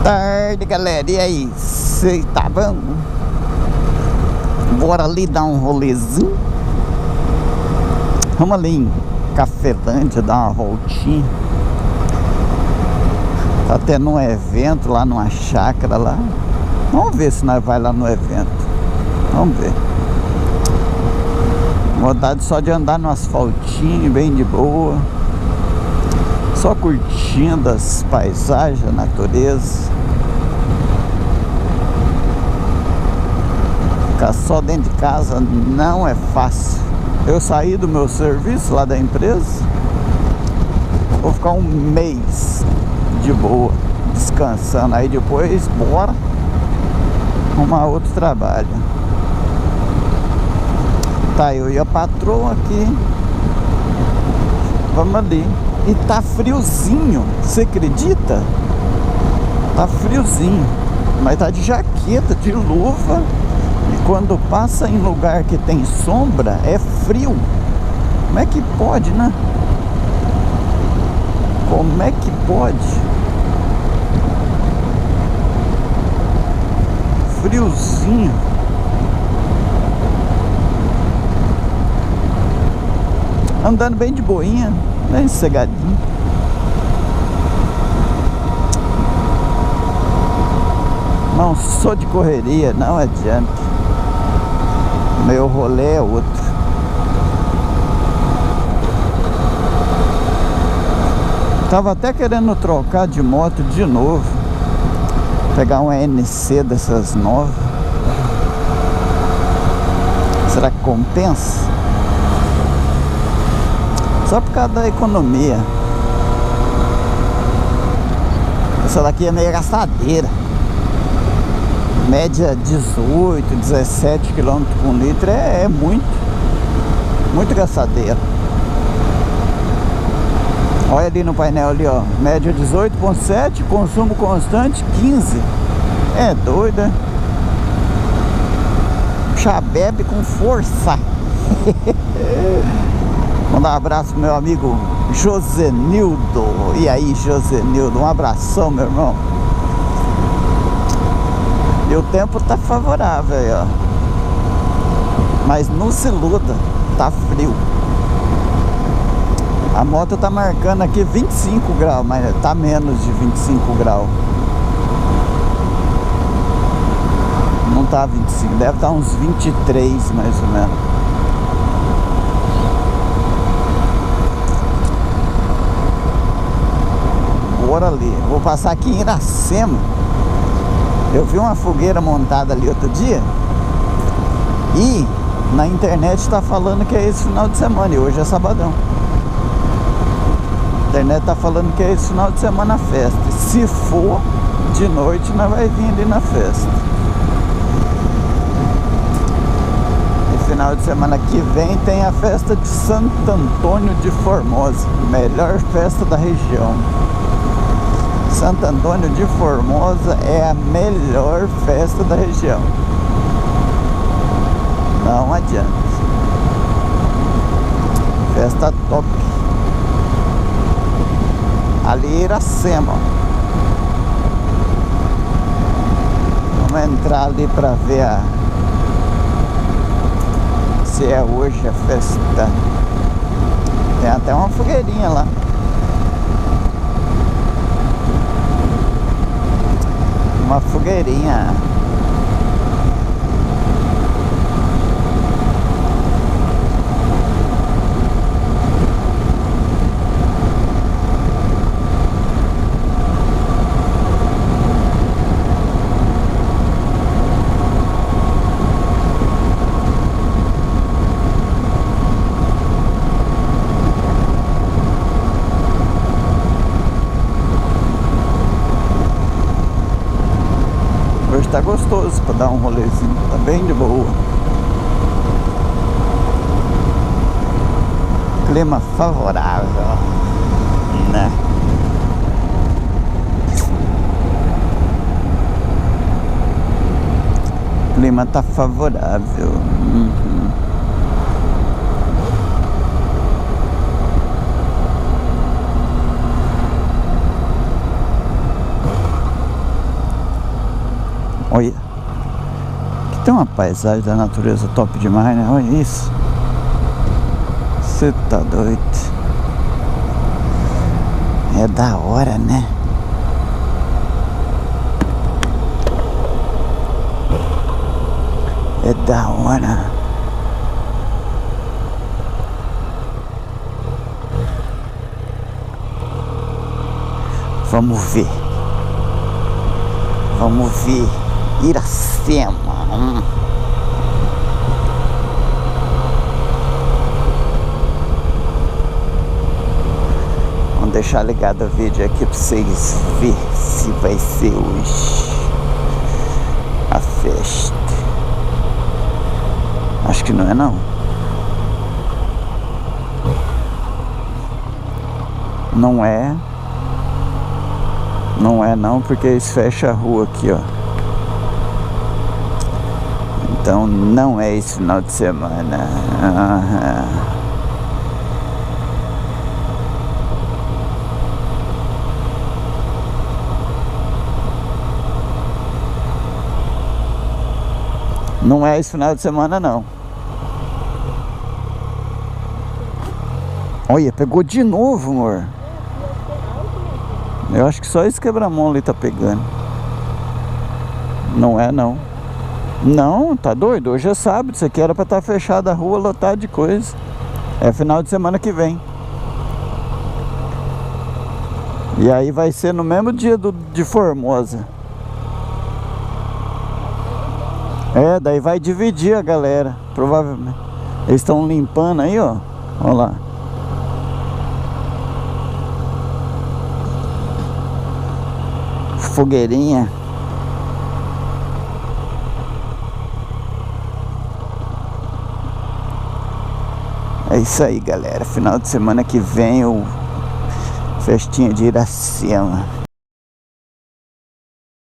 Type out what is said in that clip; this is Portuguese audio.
Tarde, galera. E aí? Cê tá bom? Bora ali dar um rolezinho. Vamos ali em Cafelândia dar uma voltinha. Tá tendo um evento lá numa chácara lá. Vamos ver se nós vai lá no evento. Vamos ver. Vontade só de andar no asfaltinho, bem de boa. Só curtindo as paisagens, a natureza. Ficar só dentro de casa não é fácil. Eu saí do meu serviço lá da empresa. Vou ficar um mês de boa, descansando. Aí depois, bora arrumar outro trabalho. Tá, eu e a patroa aqui. Vamos ali. E tá friozinho, você acredita? Tá friozinho. Mas tá de jaqueta, de luva. E quando passa em lugar que tem sombra, é frio. Como é que pode, né? Como é que pode? Friozinho. Andando bem de boinha, bem sossegadinho. Não sou de correria, não adianta. Meu rolê é outro. Tava até querendo trocar de moto de novo. Pegar uma NC dessas novas. Será que compensa? Só por causa da economia. Essa daqui é meio gastadeira. Média 18, 17 km por litro é muito gastadeira. Olha ali no painel ali, ó. Média 18,7, consumo constante 15. É doida. Já bebe com força. Mandar um abraço pro meu amigo Josenildo. E aí, Josenildo, um abração, meu irmão. E o tempo tá favorável aí, ó. Mas não se iluda, tá frio. A moto tá marcando aqui 25 graus, mas tá menos de 25 graus. Não tá 25, deve estar uns 23 mais ou menos. Bora ali, vou passar aqui em Iracema. Eu vi uma fogueira montada ali outro dia. E na internet tá falando que é esse final de semana. E hoje é sabadão. A internet tá falando que é esse final de semana a festa. E se for de noite, nós vai vir ali na festa. E final de semana que vem tem a festa de Santo Antônio de Formosa. Melhor festa da região. Santo Antônio de Formosa é a melhor festa da região. Não adianta. Festa top. Ali Iracema. Vamos entrar ali pra ver se é hoje a festa. Tem até uma fogueirinha lá. Uma fogueirinha. Hoje tá gostoso pra dar um rolezinho, tá bem de boa. Clima favorável, né? Clima tá favorável. Olha, aqui tem uma paisagem da natureza top demais, né? Olha isso. Você tá doido? É da hora, né? É da hora. Vamos ver. Vamos ver. Iracema. Vamos deixar ligado o vídeo aqui pra vocês verem se vai ser hoje a festa. Acho que não é não. Não é. Não é não, porque eles fecham a rua aqui, ó. Então não é esse final de semana. Não é esse final de semana não. Olha, pegou de novo, amor. Eu acho que só esse quebra-mão ali tá pegando. Não é não. Não, tá doido? Hoje é sábado, isso aqui era pra estar fechada a rua, lotada de coisa. É final de semana que vem. E aí vai ser no mesmo dia de Formosa. É, daí vai dividir a galera, provavelmente. Eles estão limpando aí, ó. Olha lá. Fogueirinha. É isso aí, galera. Final de semana que vem, o festinha de Iracema.